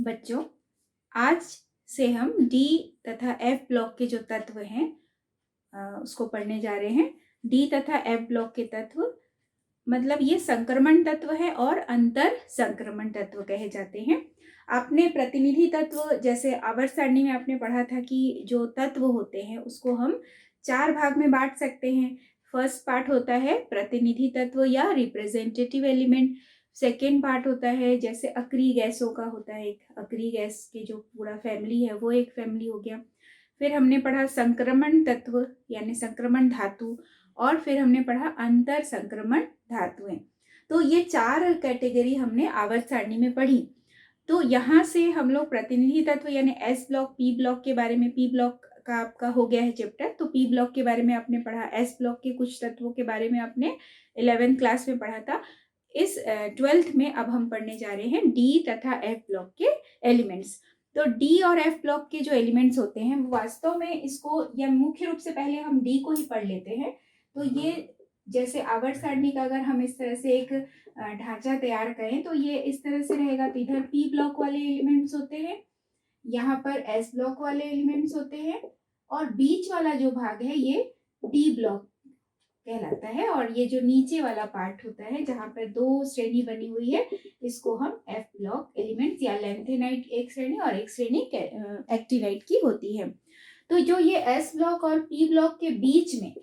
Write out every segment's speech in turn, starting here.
बच्चों, आज से हम डी तथा एफ ब्लॉक के जो तत्व हैं उसको पढ़ने जा रहे हैं। डी तथा एफ ब्लॉक के तत्व मतलब ये संक्रमण तत्व है और अंतर संक्रमण तत्व कहे जाते हैं। आपने प्रतिनिधि तत्व जैसे आवर्त सारणी में आपने पढ़ा था कि जो तत्व होते हैं उसको हम 4 भाग में बांट सकते हैं। फर्स्ट पार्ट होता है प्रतिनिधि तत्व या रिप्रेजेंटेटिव एलिमेंट। सेकेंड पार्ट होता है जैसे अक्रिय गैसों का होता है, एक अक्रिय गैस के जो पूरा फैमिली है वो एक फैमिली हो गया। फिर हमने पढ़ा संक्रमण तत्व यानी संक्रमण धातु, और फिर हमने पढ़ा अंतर संक्रमण धातुएं। तो ये 4 कैटेगरी हमने आवर्त सारणी में पढ़ी। तो यहाँ से हम लोग प्रतिनिधि तत्व यानी एस ब्लॉक, पी ब्लॉक के बारे में, पी ब्लॉक का आपका हो गया है चैप्टर, तो पी ब्लॉक के बारे में आपने पढ़ा। एस ब्लॉक के कुछ तत्वों के बारे में आपने 11th क्लास में पढ़ा था। इस 12th में अब हम पढ़ने जा रहे हैं डी तथा एफ ब्लॉक के एलिमेंट्स। तो डी और एफ ब्लॉक के जो एलिमेंट्स होते हैं वो वास्तव में इसको, या मुख्य रूप से पहले हम डी को ही पढ़ लेते हैं। तो ये जैसे आवर्त सारणी का अगर हम इस तरह से एक ढांचा तैयार करें तो ये इस तरह से रहेगा। तो इधर पी ब्लॉक वाले एलिमेंट्स होते हैं, यहाँ पर एस ब्लॉक वाले एलिमेंट्स होते हैं, और बीच वाला जो भाग है ये डी ब्लॉक कहलाता है। और ये जो नीचे वाला पार्ट होता है जहाँ पर 2 श्रेणी बनी हुई है, इसको हम एफ ब्लॉक एलिमेंट्स या लैंथेनाइट एक श्रेणी और एक श्रेणी एक्टिनाइट की होती है। तो जो ये एस ब्लॉक और पी ब्लॉक के बीच में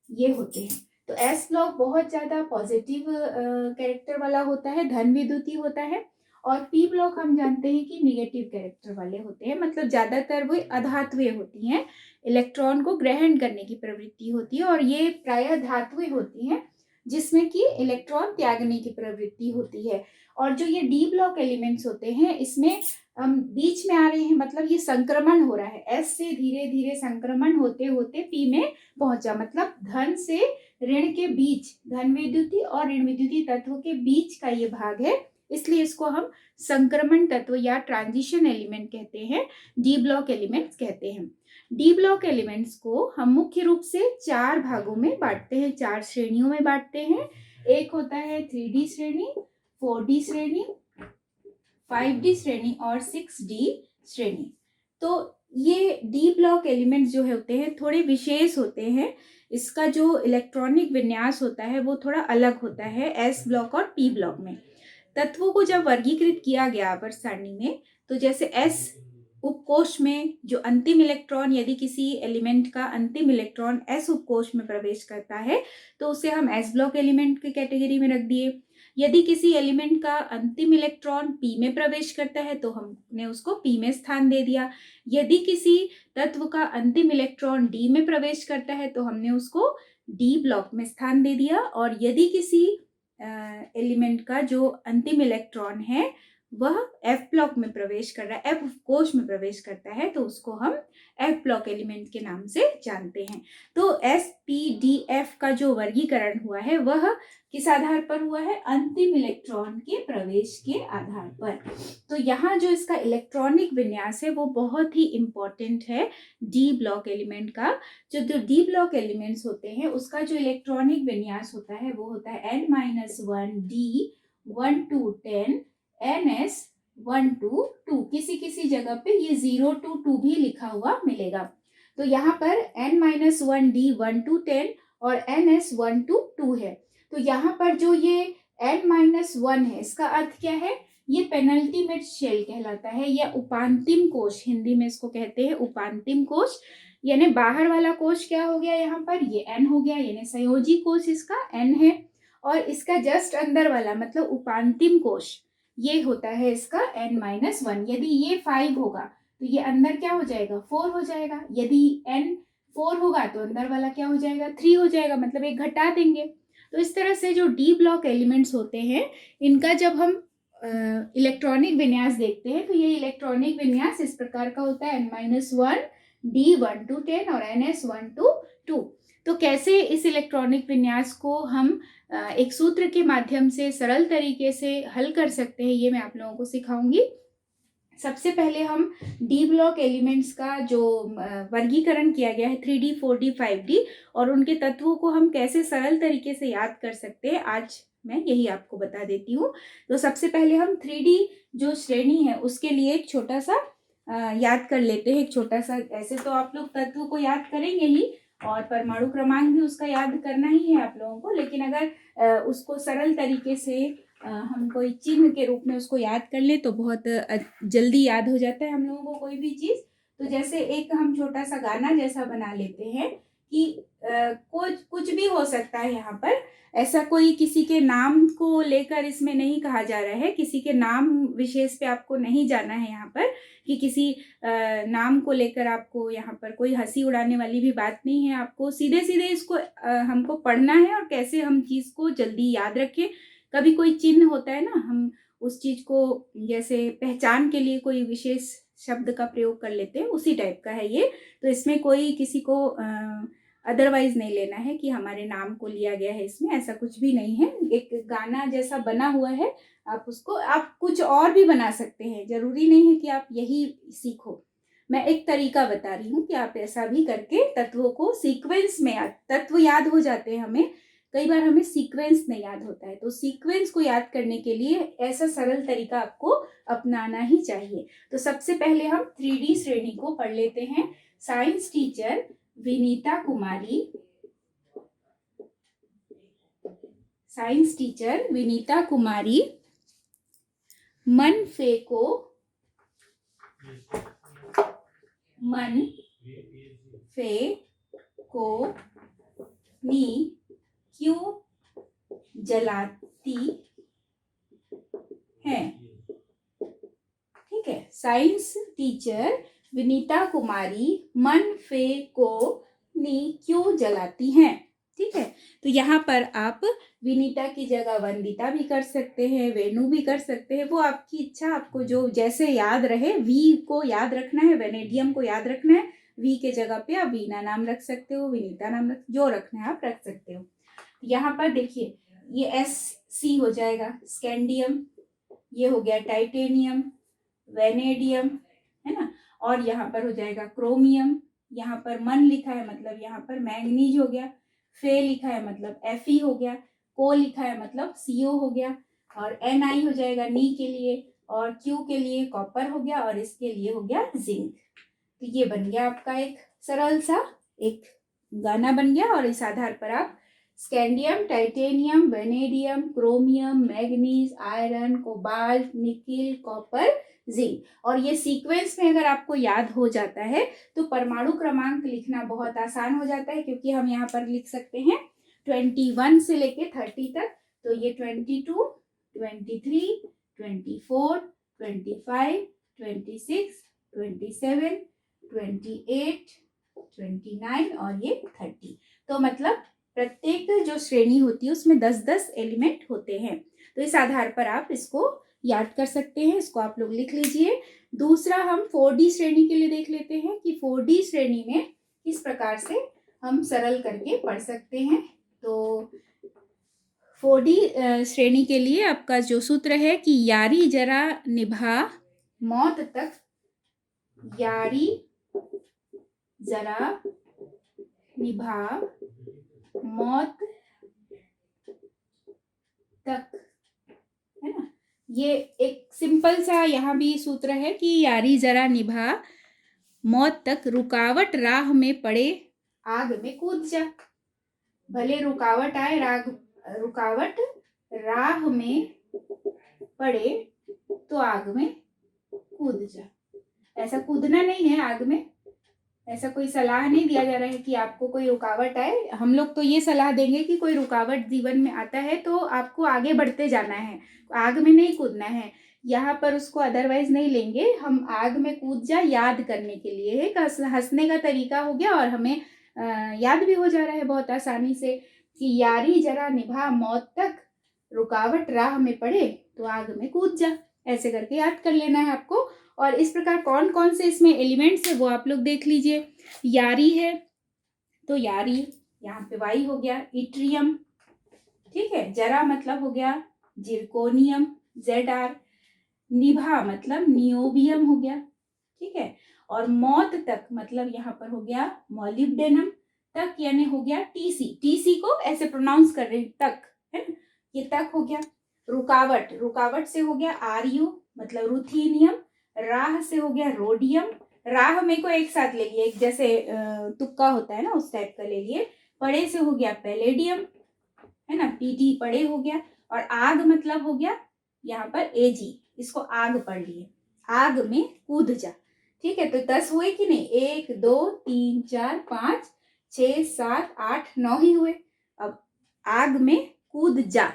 ये होते हैं, तो एस ब्लॉक बहुत ज्यादा पॉजिटिव कैरेक्टर वाला होता है, धन विद्युतीय होता है, और पी ब्लॉक हम जानते हैं कि निगेटिव कैरेक्टर वाले होते हैं, मतलब ज्यादातर वो अधातुएं होती हैं, इलेक्ट्रॉन को ग्रहण करने की प्रवृत्ति होती है, और ये प्रायः धातुएं होती हैं जिसमें कि इलेक्ट्रॉन त्यागने की प्रवृत्ति होती है। और जो ये डी ब्लॉक एलिमेंट्स होते हैं इसमें बीच में आ रहे हैं, मतलब ये संक्रमण हो रहा है, एस से धीरे धीरे संक्रमण होते होते पी में पहुंचा, मतलब धन से ऋण के बीच, धन विद्युतीय और ऋण विद्युतीय तत्व के बीच का ये भाग है, इसलिए इसको हम संक्रमण तत्व या ट्रांजिशन एलिमेंट कहते हैं, डी ब्लॉक एलिमेंट्स कहते हैं। डी ब्लॉक एलिमेंट्स को हम मुख्य रूप से 4 भागों में बांटते हैं, 4 श्रेणियों में बांटते हैं। एक होता है 3D श्रेणी, 4D श्रेणी, 5D श्रेणी और 6D श्रेणी। तो ये डी ब्लॉक एलिमेंट्स जो होते हैं थोड़े विशेष होते हैं, इसका जो इलेक्ट्रॉनिक विन्यास होता है वो थोड़ा अलग होता है एस ब्लॉक और पी ब्लॉक में। तत्वों को जब वर्गीकृत किया गया आवर्त सारणी में, तो जैसे एस उपकोष में जो अंतिम इलेक्ट्रॉन, यदि किसी एलिमेंट का अंतिम इलेक्ट्रॉन एस उपकोष में प्रवेश करता है तो उसे हम एस ब्लॉक एलिमेंट की कैटेगरी में रख दिए। यदि किसी एलिमेंट का अंतिम इलेक्ट्रॉन पी में प्रवेश करता है तो हमने उसको पी में स्थान दे दिया। यदि किसी तत्व का अंतिम इलेक्ट्रॉन डी में प्रवेश करता है तो हमने उसको डी ब्लॉक में स्थान दे दिया। और यदि किसी एलिमेंट का जो अंतिम इलेक्ट्रॉन है वह एफ ब्लॉक में प्रवेश कर रहा है, एफ कोश में प्रवेश करता है, तो उसको हम एफ ब्लॉक एलिमेंट के नाम से जानते हैं। तो एस पी डी एफ का जो वर्गीकरण हुआ है वह किस आधार पर हुआ है? अंतिम इलेक्ट्रॉन के प्रवेश के आधार पर। तो यहाँ जो इसका इलेक्ट्रॉनिक विन्यास है वो बहुत ही इंपॉर्टेंट है डी ब्लॉक एलिमेंट का। जो डी ब्लॉक एलिमेंट्स होते हैं उसका जो इलेक्ट्रॉनिक विन्यास होता है वो होता है n-1 d 1 to 10 ns 1 to 2। किसी जगह पे ये 0 to 2 भी लिखा हुआ मिलेगा। तो यहाँ पर n-1 d 1 to 10 और ns 1 to 2 है। तो यहाँ पर जो ये n-1 है इसका अर्थ क्या है? ये पेनल्टीमेट शेल कहलाता है, या उपांतिम कोश, हिंदी में इसको कहते हैं उपांतिम कोश। यानी बाहर वाला कोश क्या हो गया यहाँ पर? ये n हो गया, यानी संयोजी कोश इसका n है, और इसका जस्ट अंदर वाला मतलब उपांतिम कोश ये होता है इसका n-1। यदि ये 5 होगा तो ये अंदर क्या हो जाएगा? 4 हो जाएगा। यदि n 4 होगा तो अंदर वाला क्या हो जाएगा? 3 हो जाएगा, मतलब एक घटा देंगे। तो इस तरह से जो डी ब्लॉक एलिमेंट्स होते हैं इनका जब हम इलेक्ट्रॉनिक विन्यास देखते हैं तो ये इलेक्ट्रॉनिक विन्यास इस प्रकार का होता है n-1 d 1 to 10 और ns 1 to 2। तो कैसे इस इलेक्ट्रॉनिक विन्यास को हम एक सूत्र के माध्यम से सरल तरीके से हल कर सकते हैं ये मैं आप लोगों को सिखाऊंगी। सबसे पहले हम डी ब्लॉक एलिमेंट्स का जो वर्गीकरण किया गया है 3D 4D 5D और उनके तत्वों को हम कैसे सरल तरीके से याद कर सकते हैं, आज मैं यही आपको बता देती हूँ। तो सबसे पहले हम 3D जो श्रेणी है उसके लिए एक छोटा सा याद कर लेते हैं। एक छोटा सा, ऐसे तो आप लोग तत्व को याद करेंगे ही और परमाणु क्रमांक भी उसका याद करना ही है आप लोगों को, लेकिन अगर उसको सरल तरीके से हम कोई चिन्ह के रूप में उसको याद कर ले तो बहुत जल्दी याद हो जाता है हम लोगों को कोई भी चीज़। तो जैसे एक हम छोटा सा गाना जैसा बना लेते हैं कि कुछ भी हो सकता है यहाँ पर, ऐसा कोई किसी के नाम को लेकर इसमें नहीं कहा जा रहा है, किसी के नाम विशेष पे आपको नहीं जाना है यहाँ पर कि किसी नाम को लेकर आपको यहाँ पर कोई हंसी उड़ाने वाली भी बात नहीं है। आपको सीधे सीधे इसको हमको पढ़ना है और कैसे हम चीज़ को जल्दी याद रखें। कभी कोई चिन्ह होता है ना, हम उस चीज़ को जैसे पहचान के लिए कोई विशेष शब्द का प्रयोग कर लेते हैं, उसी टाइप का है ये। तो इसमें कोई किसी को अदरवाइज नहीं लेना है कि हमारे नाम को लिया गया है, इसमें ऐसा कुछ भी नहीं है। एक गाना जैसा बना हुआ है, आप उसको आप कुछ और भी बना सकते हैं, जरूरी नहीं है कि आप यही सीखो। मैं एक तरीका बता रही हूँ कि आप ऐसा भी करके तत्वों को सीक्वेंस में तत्व याद हो जाते हैं हमें, कई बार हमें सीक्वेंस नहीं याद होता है, तो सीक्वेंस को याद करने के लिए ऐसा सरल तरीका आपको अपनाना ही चाहिए। तो सबसे पहले हम 3D श्रेणी को पढ़ लेते हैं। साइंस टीचर विनीता कुमारी, साइंस टीचर विनीता कुमारी मन फेको नी क्यों जलाती है। ठीक है, साइंस टीचर विनीता कुमारी मन फेको नी क्यों जलाती हैं। ठीक है, तो यहाँ पर आप विनीता की जगह वंदिता भी कर सकते हैं, वेणु भी कर सकते हैं, वो आपकी इच्छा, आपको जो जैसे याद रहे। वी को याद रखना है, वेनेडियम को याद रखना है, वी के जगह पे आप वीना नाम रख सकते हो, विनीता नाम जो रखना है आप रख सकते हो। यहाँ पर देखिए ये SC हो जाएगा स्कैंडियम, ये हो गया टाइटेनियम, वेनेडियम, है ना, और यहाँ पर हो जाएगा क्रोमियम। यहाँ पर मन लिखा है मतलब यहाँ पर मैंगनीज हो गया, फे लिखा है मतलब Fe हो गया, को लिखा है मतलब CO हो गया, और Ni हो जाएगा नी के लिए, और Q के लिए कॉपर हो गया, और इसके लिए हो गया जिंक। तो ये बन गया आपका एक सरल सा एक गाना बन गया, और इस आधार पर आप scandium, titanium, vanadium, chromium, manganese, iron, cobalt, nickel, copper, zinc, और ये सीक्वेंस में अगर आपको याद हो जाता है तो परमाणु क्रमांक लिखना बहुत आसान हो जाता है, क्योंकि हम यहाँ पर लिख सकते हैं 21 से लेके 30 तक। तो ये 22, 23, 24, 25, 26, 27, 28, 29 और ये 30। तो मतलब प्रत्येक जो श्रेणी होती है उसमें 10-10 एलिमेंट होते हैं। तो इस आधार पर आप इसको याद कर सकते हैं, इसको आप लोग लिख लीजिए। दूसरा हम 4D श्रेणी के लिए देख लेते हैं कि 4D श्रेणी में किस प्रकार से हम सरल करके पढ़ सकते हैं। तो 4D श्रेणी के लिए आपका जो सूत्र है कि यारी जरा निभा मौत तक, यारी जरा निभा मौत तक, है ना। ये एक सिंपल सा यहाँ भी सूत्र है कि यारी जरा निभा मौत तक, रुकावट राह में पड़े आग में कूद जा। भले रुकावट आए, रुकावट राह में पड़े तो आग में कूद जा। ऐसा कूदना नहीं है आग में, ऐसा कोई सलाह नहीं दिया जा रहा है कि आपको कोई रुकावट आए। हम लोग तो ये सलाह देंगे कि कोई रुकावट जीवन में आता है तो आपको आगे बढ़ते जाना है, आग में नहीं कूदना है। यहाँ पर उसको अदरवाइज नहीं लेंगे हम, आग में कूद जा याद करने के लिए एक हंसने का तरीका हो गया, और हमें याद भी हो जा रहा है बहुत आसानी से कि यारी जरा निभा मौत तक, रुकावट राह में पड़े तो आग में कूद जा। ऐसे करके याद कर लेना है आपको। और इस प्रकार कौन कौन से इसमें एलिमेंट्स है वो आप लोग देख लीजिए। यारी है तो यारी यहाँ पे वाई हो गया, इट्रियम, ठीक है, जरा मतलब हो गया जिरकोनियम, ZR, निभा मतलब नियोबियम हो गया, ठीक है। और मौत तक मतलब यहाँ पर हो गया मॉलिब्डेनम, तक यानी हो गया टीसी, टीसी को ऐसे प्रोनाउंस कर रहे हैं तक, है ना, ये तक हो गया। रुकावट, रुकावट से हो गया आरयू मतलब रुथीनियम, राह से हो गया रोडियम, राह में को एक साथ ले लिए, एक जैसे तुक्का होता है ना उस टाइप का ले लिए। पड़े से हो गया पैलेडियम, है ना, पीडी पड़े हो गया। और आग मतलब हो गया यहाँ पर एजी, इसको आग पढ़ लिए, आग में कूद जा, ठीक है। तो 10 हुए कि नहीं, 1 2 3 4 5 6 7 8 9 ही हुए। अब आग में कूद जा,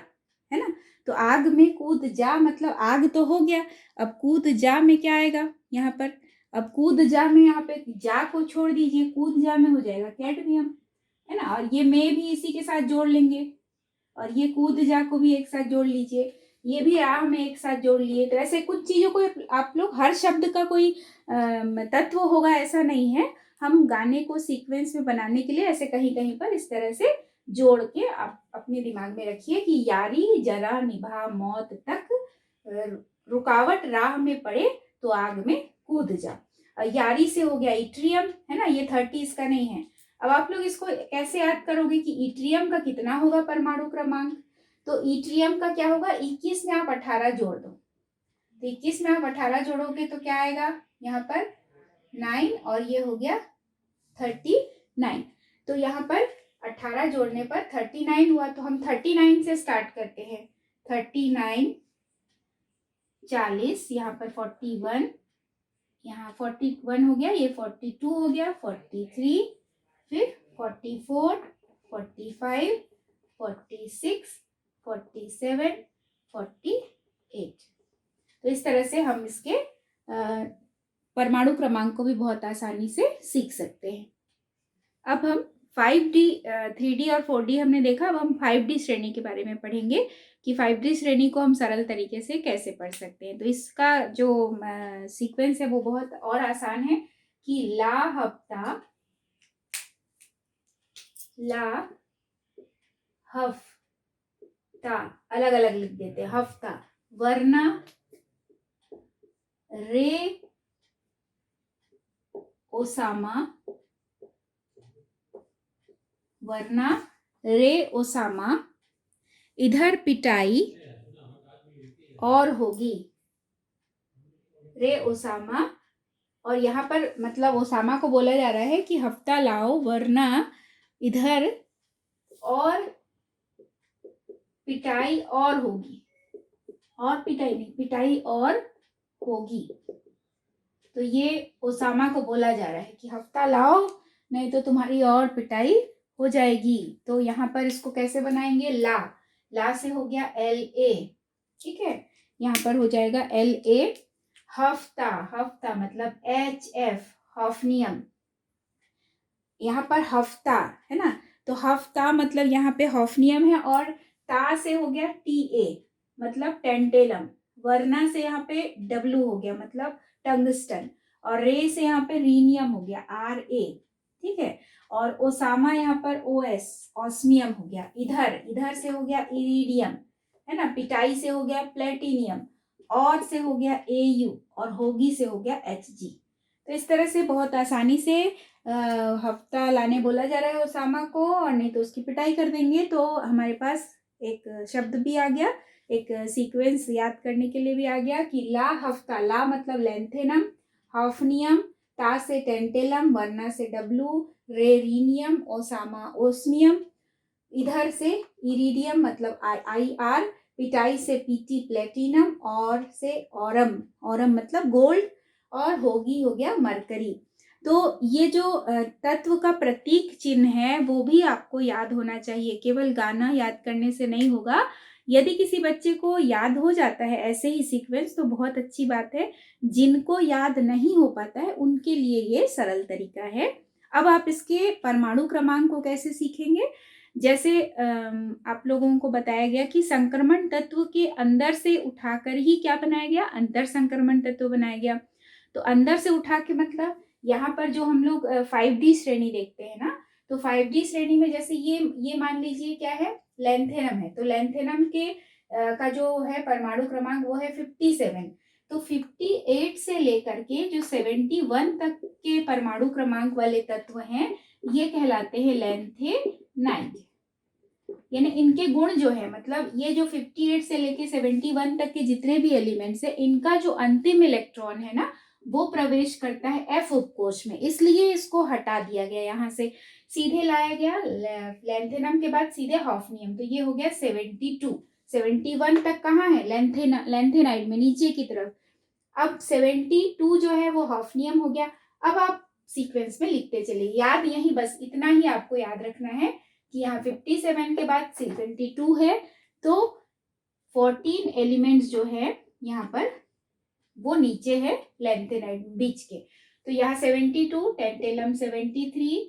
है ना, तो आग में कूद जा मतलब आग तो हो गया, अब कूद जा में क्या आएगा यहाँ पर, अब कूद जा में यहाँ पे जा को छोड़ दीजिए, कूद जा में हो जाएगा कैडमियम, है ना। और ये में भी इसी के साथ जोड़ लेंगे, और ये कूद जा को भी एक साथ जोड़ लीजिए, ये भी राह में एक साथ जोड़ लिए। तो ऐसे कुछ चीजों को आप लोग, हर शब्द का कोई तत्व होगा ऐसा नहीं है, हम गाने को सीक्वेंस में बनाने के लिए ऐसे कहीं कहीं पर इस तरह से जोड़ के आप अपने दिमाग में रखिए कि यारी जरा निभा मौत तक, रुकावट राह में पड़े तो आग में कूद जा। यारी से हो गया इट्रियम, है ना, ये 30 इसका नहीं है। अब आप लोग इसको कैसे याद करोगे कि इट्रियम का कितना होगा परमाणु क्रमांक, तो इट्रियम का क्या होगा, 21 में आप 18 जोड़ दो, तो 21 में आप 18 जोड़ोगे तो क्या आएगा यहाँ पर 9, और ये हो गया 39। तो यहाँ पर 18 जोड़ने पर 39 हुआ, तो हम 39 से स्टार्ट करते हैं, 39 40, यहाँ पर 41, यहाँ 41 हो गया, ये 42 हो गया, 43, फिर 44, 45, 46, 47, 48। तो इस तरह से हम इसके परमाणु क्रमांक को भी बहुत आसानी से सीख सकते हैं। अब हम 5D, 3D और 4D हमने देखा, अब हम 5D श्रेणी के बारे में पढ़ेंगे कि 5D श्रेणी को हम सरल तरीके से कैसे पढ़ सकते हैं। तो इसका जो सीक्वेंस है वो बहुत और आसान है कि ला हफ्ता, ला हफ्ता अलग अलग लिख देते हैं, हफ्ता, वरना रे ओसामा, वरना रे ओसामा, इधर पिटाई और होगी, रे ओसामा। और यहाँ पर मतलब ओसामा को बोला जा रहा है कि हफ्ता लाओ वरना इधर और पिटाई और होगी, और पिटाई नहीं, पिटाई और होगी। तो ये ओसामा को बोला जा रहा है कि हफ्ता लाओ नहीं तो तुम्हारी और पिटाई हो जाएगी। तो यहाँ पर इसको कैसे बनाएंगे, ला, ला से हो गया LA, ठीक है, यहाँ पर हो जाएगा LA। हफ्ता, हफ्ता मतलब HF, हॉफनियम, यहाँ पर हफ्ता है ना, तो हफ्ता मतलब यहाँ पे हॉफनियम है, और ता से हो गया TA मतलब टेंटेलम, वरना से यहाँ पे W हो गया मतलब टंगस्टन, और रे से यहाँ पे रीनियम हो गया RA, ठीक है। और ओसामा यहाँ पर OS, ऑस्मियम हो गया। इधर, इधर से हो गया इरिडियम, है ना, पिटाई से हो गया प्लेटिनियम, और से हो गया AU, और होगी से हो गया HG। तो इस तरह से बहुत आसानी से हफ्ता लाने बोला जा रहा है ओसामा को, और नहीं तो उसकी पिटाई कर देंगे। तो हमारे पास एक शब्द भी आ गया, एक सीक्वेंस याद करने के लिए भी आ गया कि ला हफ्ता, ला मतलब लेंथेनम, हॉफनियम, ता से टेंटेलम, वरना से W, रेरिनियम, ओसामा ओस्मियम, इधर से इरिडियम मतलब IR, पिटाई से PT प्लेटिनम, और से ऑरम, ऑरम मतलब गोल्ड, और होगी हो गया मरकरी। तो ये जो तत्व का प्रतीक चिन्ह है वो भी आपको याद होना चाहिए, केवल गाना याद करने से नहीं होगा। यदि किसी बच्चे को याद हो जाता है ऐसे ही सीक्वेंस तो बहुत अच्छी बात है, जिनको याद नहीं हो पाता है उनके लिए ये सरल तरीका है। अब आप इसके परमाणु क्रमांक को कैसे सीखेंगे, जैसे आप लोगों को बताया गया कि संक्रमण तत्व के अंदर से उठाकर ही क्या बनाया गया, अंतर संक्रमण तत्व बनाया गया। तो अंदर से उठा के मतलब यहाँ पर जो हम लोग 5D श्रेणी देखते हैं ना, तो 5D श्रेणी में जैसे ये मान लीजिए क्या है, लेंथेनम है, तो लेंथेनम के का जो है परमाणु क्रमांक वो है 57। तो 58 से लेकर के जो 71 तक के परमाणु क्रमांक वाले तत्व हैं, ये कहलाते हैं लैंथेनाइड। यानी इनके गुण जो है, मतलब ये जो 58 से लेके 71 तक के जितने भी एलिमेंट्स है, इनका जो अंतिम इलेक्ट्रॉन है ना, वो प्रवेश करता है एफ उपकोष में, इसलिए इसको हटा दिया गया, यहाँ से सीधे लाया गया लैंथेनम के बाद सीधे हॉफनियम। तो ये हो गया 72। 71 तक कहाँ है, लैंथेनाइड में नीचे की तरफ। अब 72 जो है वो हॉफनियम हो गया। अब आप सीक्वेंस में लिखते चलिए, याद यही बस इतना ही आपको याद रखना है कि यहाँ 57 के बाद 72 है, तो 14 एलिमेंट्स जो है यहाँ पर वो नीचे है लैंथेनाइड बीच के। तो यहाँ 72, टेंटेलम 73,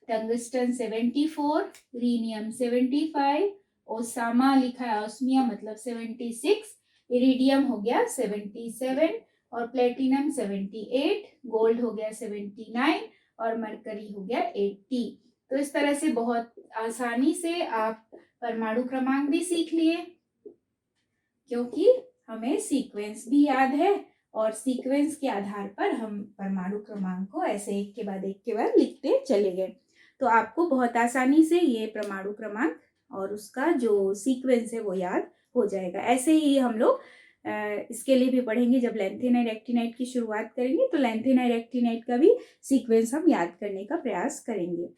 टंगस्टन 74, रीनियम 75, ओसामा लिखा है ऑस्मियम मतलब 76, इरिडियम हो गया 77 और प्लेटिनम 78, गोल्ड हो गया 79 और मरकरी हो गया 80। तो इस तरह से बहुत आसानी से आप परमाणु क्रमांक भी सीख लिए, क्योंकि हमें सीक्वेंस भी याद है और सीक्वेंस के आधार पर हम परमाणु क्रमांक को ऐसे एक के बाद लिखते चले गए। तो आपको बहुत आसानी से ये परमाणु क्रमांक और उसका जो सीक्वेंस है वो याद हो जाएगा। ऐसे ही हम लोग इसके लिए भी पढ़ेंगे, जब लैंथेनाइड एक्टिनाइड की शुरुआत करेंगे तो लैंथेनाइड एक्टिनाइड का भी सीक्वेंस हम याद करने का प्रयास करेंगे।